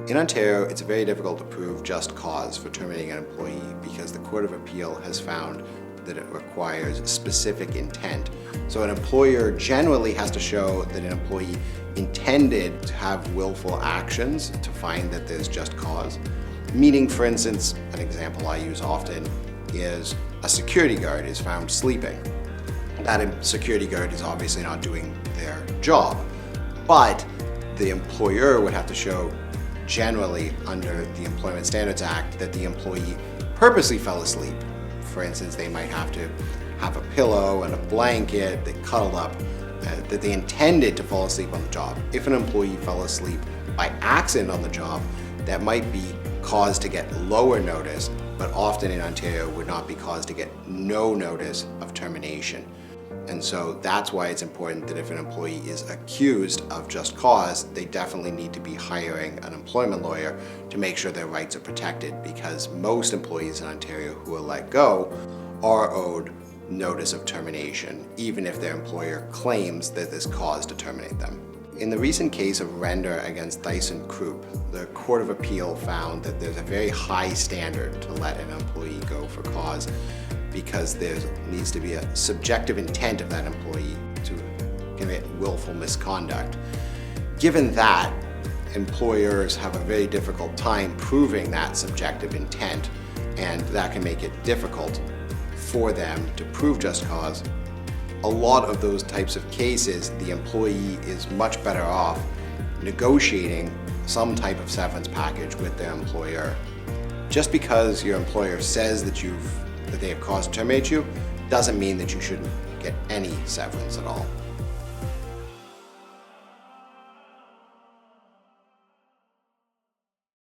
In Ontario, it's very difficult to prove just cause for terminating an employee because the Court of Appeal has found that it requires specific intent. So an employer generally has to show that an employee intended to have willful actions to find that there's just cause. Meaning, for instance, an example I use often is a security guard is found sleeping. That security guard is obviously not doing their job, but the employer would have to show generally under the Employment Standards Act that the employee purposely fell asleep. For instance, they might have to have a pillow and a blanket, they cuddled up, that they intended to fall asleep on the job. If an employee fell asleep by accident on the job, that might be cause to get lower notice, but often in Ontario would not be cause to get no notice of termination. And so that's why it's important that if an employee is accused of just cause, they definitely need to be hiring an employment lawyer to make sure their rights are protected, because most employees in Ontario who are let go are owed notice of termination, even if their employer claims that there's cause to terminate them. In the recent case of Render against ThyssenKrupp, the Court of Appeal found that there's a very high standard to let an employee go for cause, because there needs to be a subjective intent of that employee to commit willful misconduct. Given that, employers have a very difficult time proving that subjective intent, and that can make it difficult for them to prove just cause. A lot of those types of cases, the employee is much better off negotiating some type of severance package with their employer. Just because your employer says that they have cause to terminate you doesn't mean that you shouldn't get any severance at all.